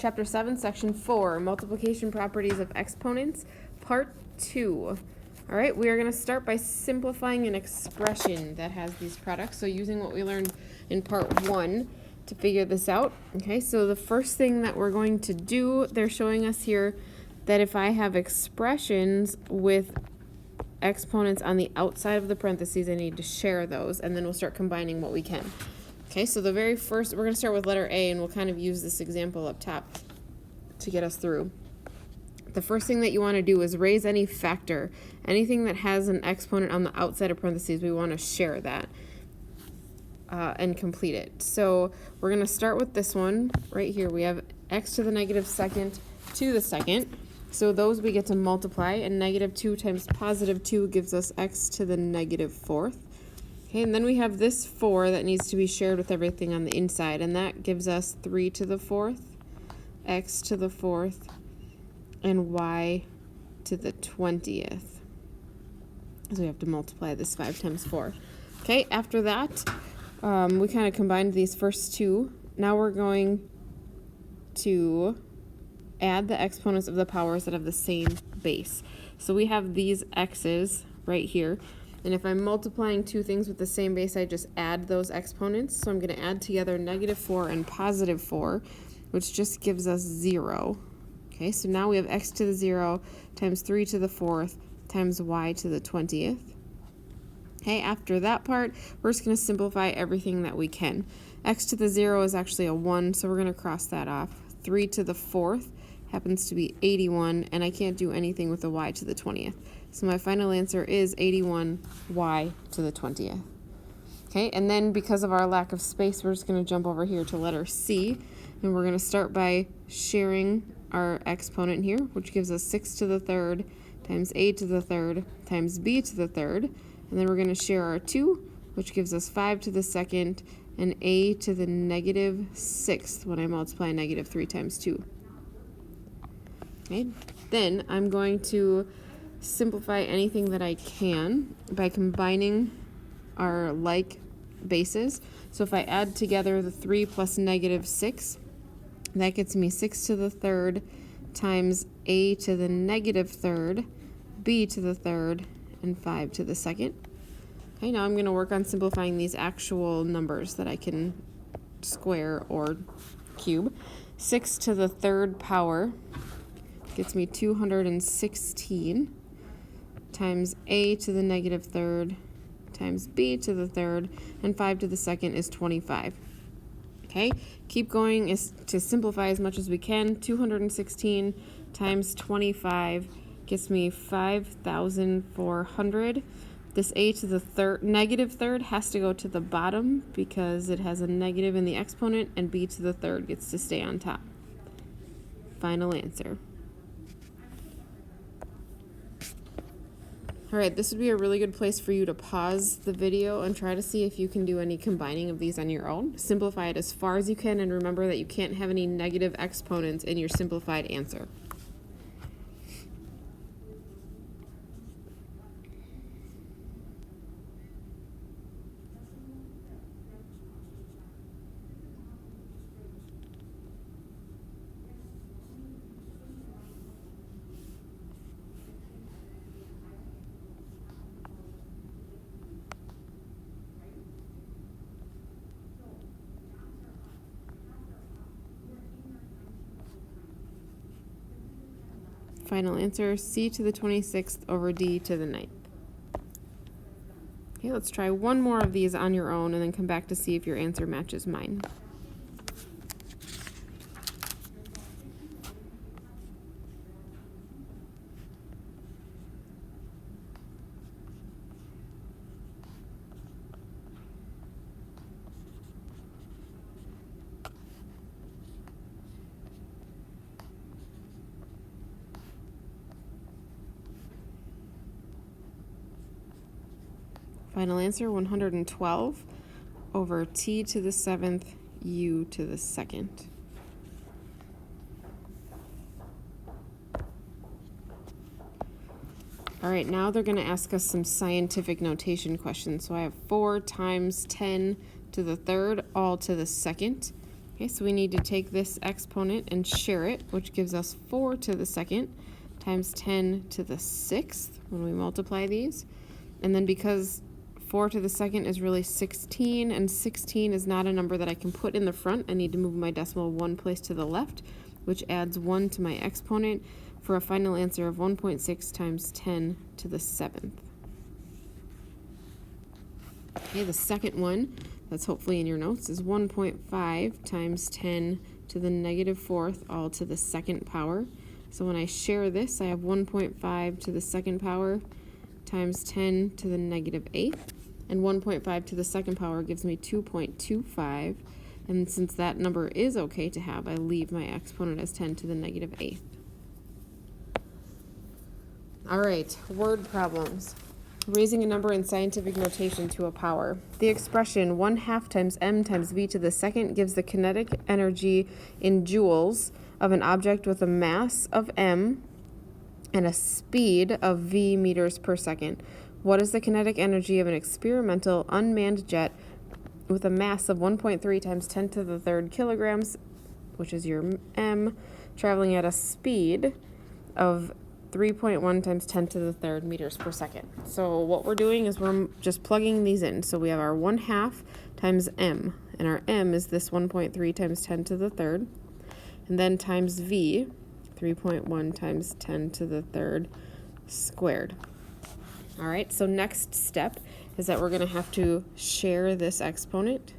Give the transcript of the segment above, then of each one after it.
Chapter 7, Section 4, Multiplication Properties of Exponents, Part 2. All right, we are going to start by simplifying an expression that has these products. So using what we learned in Part 1 to figure this out. Okay, so the first thing that we're going to do, they're showing us here that if I have expressions with exponents on the outside of the parentheses, I need to share those, and then we'll start combining what we can. Okay, so the very first, we're going to start with letter A, and we'll kind of use this example up top to get us through. The first thing that you want to do is raise any factor. Anything that has an exponent on the outside of parentheses, we want to share that and complete it. So we're going to start with this one right here. We have x to the negative second to the second. So those we get to multiply, and negative 2 times positive 2 gives us x to the negative fourth. Okay, and then we have this 4 that needs to be shared with everything on the inside, and that gives us 3 to the fourth, x to the fourth, and y to the 20th. So we have to multiply this 5 times 4. Okay, after that, we kind of combined these first two. Now we're going to add the exponents of the powers that have the same base. So we have these x's right here. And if I'm multiplying two things with the same base, I just add those exponents. So I'm going to add together negative 4 and positive 4, which just gives us 0. Okay, so now we have x to the 0 times 3 to the fourth times y to the 20th. Okay, after that part, we're just going to simplify everything that we can. X to the 0 is actually a 1, so we're going to cross that off. 3 to the fourth happens to be 81, and I can't do anything with the y to the 20th. So my final answer is 81 y to the 20th. Okay, and then because of our lack of space, we're just going to jump over here to letter C, and we're going to start by sharing our exponent here, which gives us 6 to the third times a to the third times b to the third, and then we're going to share our 2, which gives us 5 to the second and a to the negative sixth when I multiply negative 3 times 2. Okay, then I'm going to simplify anything that I can by combining our like bases. So if I add together the 3 plus negative 6, that gets me 6 to the third times a to the negative third, b to the third, and 5 to the second. Okay, now I'm going to work on simplifying these actual numbers that I can square or cube. 6 to the third power gets me 216 times a to the negative third times b to the third, and 5 to the second is 25. Okay, keep going to simplify as much as we can. 216 times 25 gets me 5,400. This a to the negative third has to go to the bottom because it has a negative in the exponent, and b to the third gets to stay on top. Final answer. All right, this would be a really good place for you to pause the video and try to see if you can do any combining of these on your own. Simplify it as far as you can, and remember that you can't have any negative exponents in your simplified answer. Final answer, c to the 26th over d to the 9th. Okay, let's try one more of these on your own and then come back to see if your answer matches mine. Final answer, 112 over t to the 7th, u to the 2nd. All right, now they're going to ask us some scientific notation questions. So I have 4 times 10 to the third, all to the second. Okay, so we need to take this exponent and share it, which gives us 4 to the second times 10 to the sixth when we multiply these. And then because 4 to the second is really 16, and 16 is not a number that I can put in the front, I need to move my decimal one place to the left, which adds 1 to my exponent for a final answer of 1.6 times 10 to the seventh. Okay, the second one, that's hopefully in your notes, is 1.5 times 10 to the negative fourth, all to the second power. So when I share this, I have 1.5 to the second power times 10 to the negative eighth. And 1.5 to the second power gives me 2.25. And since that number is okay to have, I leave my exponent as 10 to the negative eighth. All right, word problems. Raising a number in scientific notation to a power. The expression 1/2 times m times v to the second gives the kinetic energy in joules of an object with a mass of m and a speed of v meters per second. What is the kinetic energy of an experimental unmanned jet with a mass of 1.3 times 10 to the third kilograms, which is your m, traveling at a speed of 3.1 times 10 to the third meters per second. So what we're doing is we're just plugging these in. So we have our 1/2 times m, and our m is this 1.3 times 10 to the third, and then times v, 3.1 times 10 to the third squared. All right, so next step is that we're going to have to share this exponent.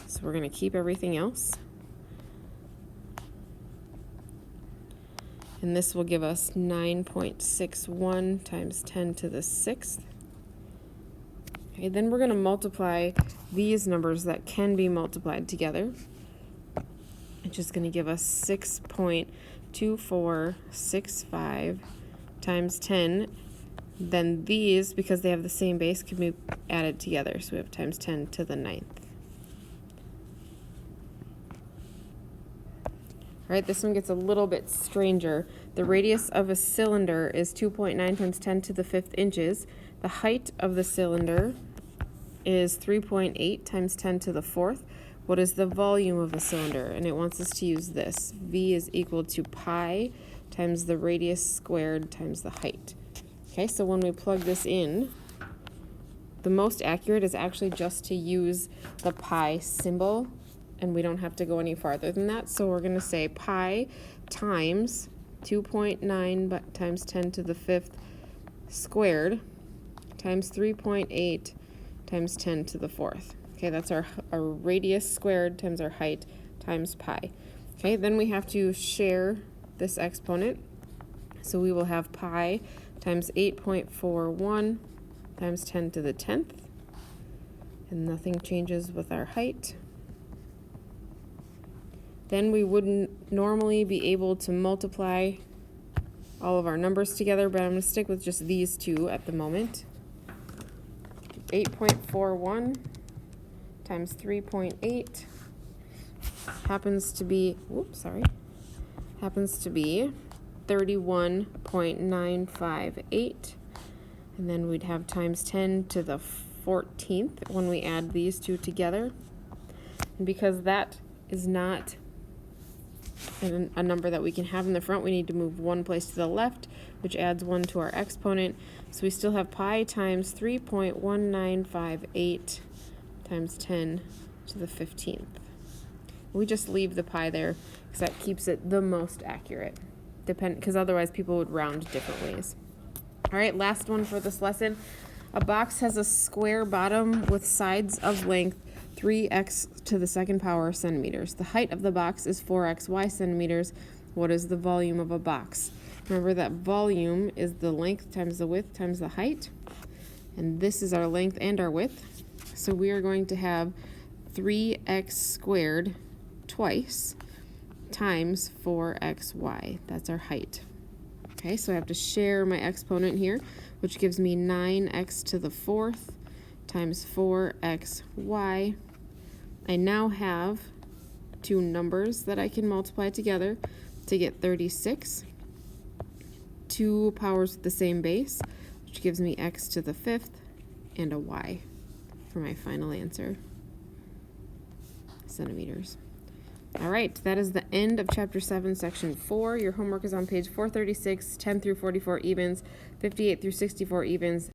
So we're going to keep everything else. And this will give us 9.61 times 10 to the sixth. Okay, then we're going to multiply these numbers that can be multiplied together, which is going to give us 6.2465 times 10. Then these, because they have the same base, can be added together. So we have times 10 to the ninth. All right, this one gets a little bit stranger. The radius of a cylinder is 2.9 times 10 to the fifth inches. The height of the cylinder is 3.8 times 10 to the fourth. What is the volume of a cylinder? And it wants us to use this. V is equal to pi times the radius squared times the height. Okay, so when we plug this in, the most accurate is actually just to use the pi symbol, and we don't have to go any farther than that. So we're going to say pi times 2.9 times 10 to the fifth squared times 3.8 times 10 to the fourth. Okay, that's our radius squared times our height times pi. Okay, then we have to share this exponent. So we will have pi times 8.41 times 10 to the 10th. And nothing changes with our height. Then we wouldn't normally be able to multiply all of our numbers together, but I'm going to stick with just these two at the moment. 8.41 times 3.8 happens to be 31.958, and then we'd have times 10 to the 14th when we add these two together. And because that is not a number that we can have in the front, we need to move one place to the left, which adds 1 to our exponent. So we still have pi times 3.1958 times 10 to the 15th. We just leave the pi there because that keeps it the most accurate, because otherwise people would round different ways. All right, last one for this lesson. A box has a square bottom with sides of length 3x to the second power centimeters. The height of the box is 4xy centimeters. What is the volume of a box? Remember that volume is the length times the width times the height. And this is our length and our width. So we are going to have 3x squared twice times 4xy. That's our height. Okay, so I have to share my exponent here, which gives me 9x to the fourth times 4xy. I now have two numbers that I can multiply together to get 36. Two powers with the same base, which gives me x to the fifth and a y for my final answer, centimeters. All right, that is the end of chapter 7, section 4. Your homework is on page 436, 10 through 44 evens, 58 through 64 evens,